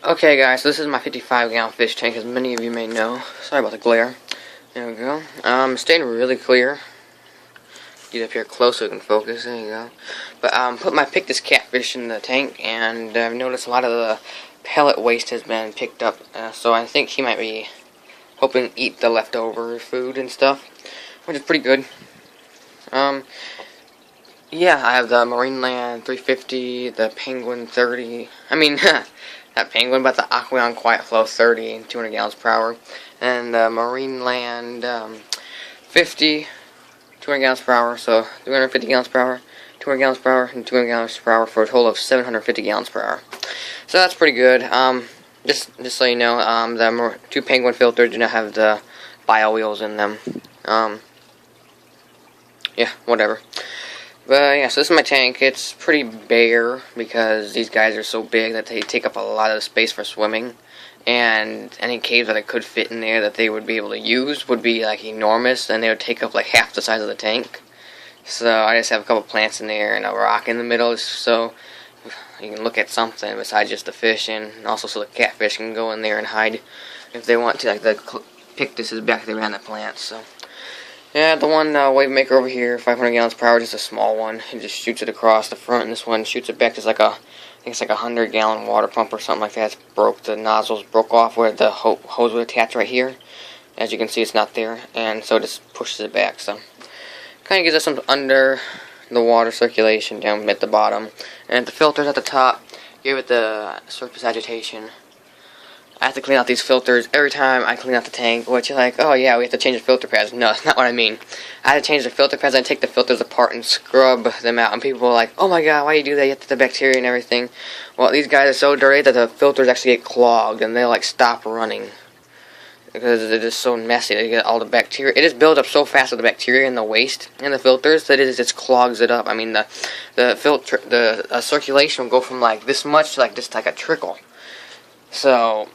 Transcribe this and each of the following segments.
Okay guys, so this is my 55-gallon fish tank, as many of you may know. Sorry about the glare. There we go. Staying really clear. Get up here close so we can focus. There you go. But picked this catfish in the tank, and I've noticed a lot of the pellet waste has been picked up. So I think he might be hoping to eat the leftover food and stuff, which is pretty good. Yeah, I have the Marineland 350, the Penguin 30. I mean, not Penguin, but the Aquarium Quiet Flow 30 and 200 gallons per hour. And the Marineland 50, 200 gallons per hour, so 350 gallons per hour, 200 gallons per hour, and 200 gallons per hour for a total of 750 gallons per hour. So that's pretty good. Just so you know, the two Penguin filters do not have the bio wheels in them. Yeah, whatever. But yeah, so this is my tank. It's pretty bare because these guys are so big that they take up a lot of the space for swimming. And any caves that I could fit in there that they would be able to use would be like enormous, and they would take up like half the size of the tank. So I just have a couple plants in there and a rock in the middle, so you can look at something besides just the fish, and also so the catfish can go in there and hide if they want to. Like the pictus is back there behind the plants. So yeah, the one wave maker over here, 500 gallons per hour, just a small one. It just shoots it across the front, and this one shoots it back. Just like I think it's like a 100-gallon water pump or something like that. It's broke. The nozzles broke off where the hose would attach right here. As you can see, it's not there, and so it just pushes it back. So kind of gives us some under the water circulation down at the bottom, and the filters at the top give it the surface agitation. I have to clean out these filters every time I clean out the tank, which you're like, oh yeah, we have to change the filter pads. No, that's not what I mean. I have to change the filter pads. I take the filters apart and scrub them out, and people are like, oh my god, why do you do that? You have to the bacteria and everything. Well, these guys are so dirty that the filters actually get clogged, and they'll like stop running because they're just so messy. They get all the bacteria. It just builds up so fast with the bacteria and the waste in the filters that it just clogs it up. I mean, the circulation will go from like this much to like just like a trickle. So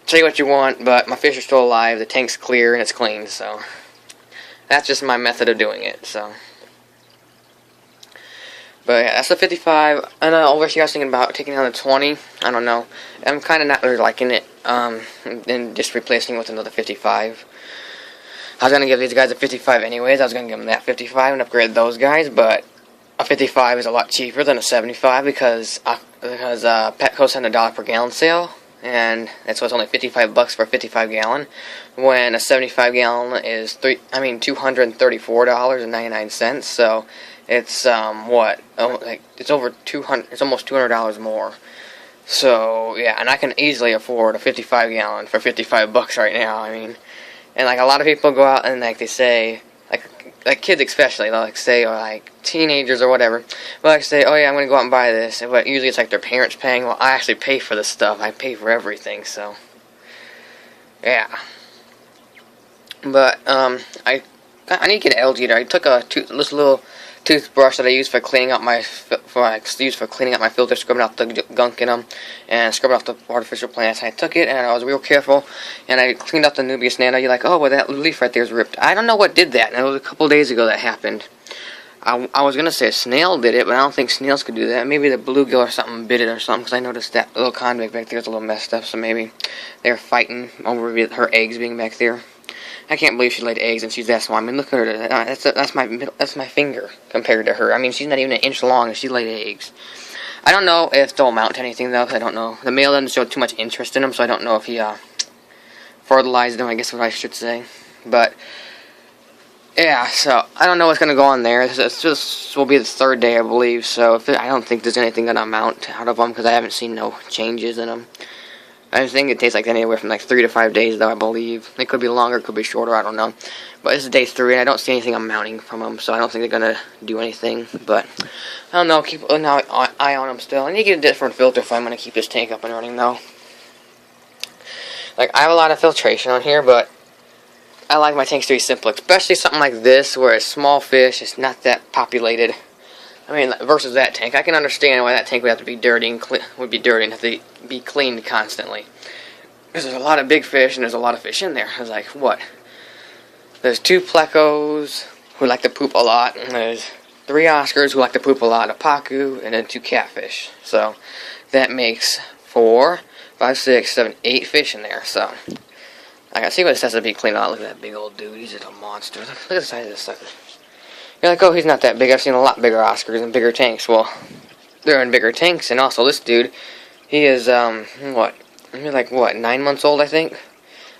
say what you want, but my fish are still alive, the tank's clear, and it's clean, so that's just my method of doing it, so. But yeah, that's the 55, and over here I was thinking about taking down the 20, I don't know. I'm kind of not really liking it, and just replacing it with another 55. I was going to give these guys a 55 anyways. I was going to give them that 55 and upgrade those guys, but a 55 is a lot cheaper than a 75 because Petco's had a $1 per gallon sale. And that's why it's only $55 for a 55-gallon, when a 75-gallon is $234.99. So it's it's over 200. It's almost $200 more. So yeah, and I can easily afford a 55-gallon for $55 right now. I mean, and like a lot of people go out and like they say, like kids especially, they'll like say, or like teenagers or whatever, they'll like say, oh yeah, I'm going to go out and buy this, but usually it's like their parents paying. Well, I actually pay for this stuff. I pay for everything, so yeah. But I need to get an algae. I took this little toothbrush that I use for cleaning out my filter, scrubbing out the gunk in them, and scrubbing off the artificial plants. I took it and I was real careful, and I cleaned out the Nubius Nano. You're like, oh, well, that leaf right there is ripped. I don't know what did that, and it was a couple days ago that happened. I was gonna say a snail did it, but I don't think snails could do that. Maybe the bluegill or something bit it or something, because I noticed that little convict back there is a little messed up. So maybe they're fighting over her eggs being back there. I can't believe she laid eggs and she's that small. I mean, look at her. That's my finger compared to her. I mean, she's not even an inch long and she laid eggs. I don't know if they'll amount to anything though. I don't know. The male doesn't show too much interest in them, so I don't know if he fertilized them. I guess what I should say. But yeah, so I don't know what's gonna go on there. This will be the third day, I believe. So I don't think there's anything gonna amount out of them because I haven't seen no changes in them. I think it takes like anywhere from like 3 to 5 days, though, I believe. It could be longer, it could be shorter, I don't know. But this is day 3, and I don't see anything amounting from them, so I don't think they're going to do anything. But, I don't know, keep an eye on them still. I need to get a different filter if I'm going to keep this tank up and running, though. Like, I have a lot of filtration on here, but I like my tanks to be simple. Especially something like this, where it's small fish, it's not that populated. I mean, versus that tank. I can understand why that tank would have to be dirty and have to be cleaned constantly. Because there's a lot of big fish and there's a lot of fish in there. I was like, what? There's 2 plecos who like to poop a lot, and there's 3 Oscars who like to poop a lot, a pacu, and then 2 catfish. So that makes 4 5, 6, 7, 8 fish in there. So I gotta see what this has to be cleaned out. Look at that big old dude. He's just a monster. Look at the size of this sucker. You're like, oh, he's not that big. I've seen a lot bigger Oscars and bigger tanks. Well, they're in bigger tanks. And also, this dude, he is, what? He's like, what, 9 months old, I think?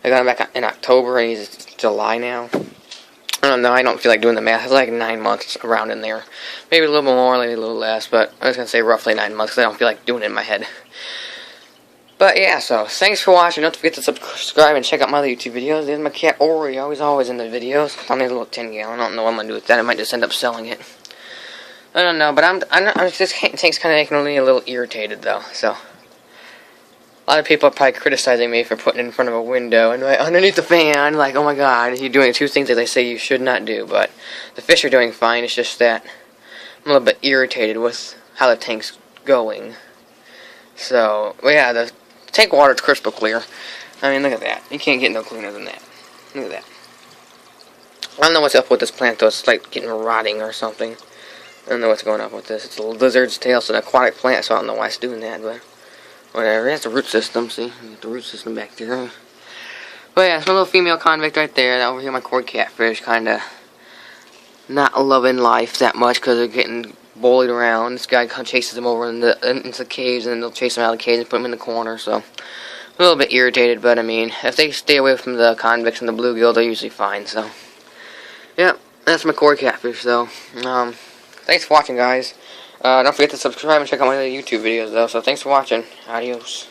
I got him back in October, and he's July now. I don't know. I don't feel like doing the math. It's like 9 months around in there. Maybe a little more, maybe a little less. But I was going to say roughly 9 months, because I don't feel like doing it in my head. But yeah, so thanks for watching. Don't forget to subscribe and check out my other YouTube videos. There's my cat Oreo. He's always in the videos. I mean, a little 10-gallon. I don't know what I'm gonna do with that. I might just end up selling it. I don't know, but this tank's kind of making me a little irritated though. So a lot of people are probably criticizing me for putting it in front of a window and right underneath the fan. Like, oh my God, you're doing 2 things that they say you should not do. But the fish are doing fine. It's just that I'm a little bit irritated with how the tank's going. So, well, yeah, the tank water is crystal clear. I mean, look at that. You can't get no cleaner than that. Look at that. I don't know what's up with this plant, though. It's like getting rotting or something. I don't know what's going on with this. It's a lizard's tail. It's an aquatic plant, so I don't know why it's doing that, but whatever. It has a root system, see? You get the root system back there. But yeah, it's my little female convict right there. Over here, my cord catfish, kind of not loving life that much because they're getting bullied around. This guy chases them over into the caves, and then they'll chase them out of the caves and put them in the corner. So a little bit irritated, but I mean, if they stay away from the convicts and the bluegill, they're usually fine. So yeah, that's my cord catfish. So thanks for watching, guys. Don't forget to subscribe and check out my other YouTube videos, though. So thanks for watching. Adios.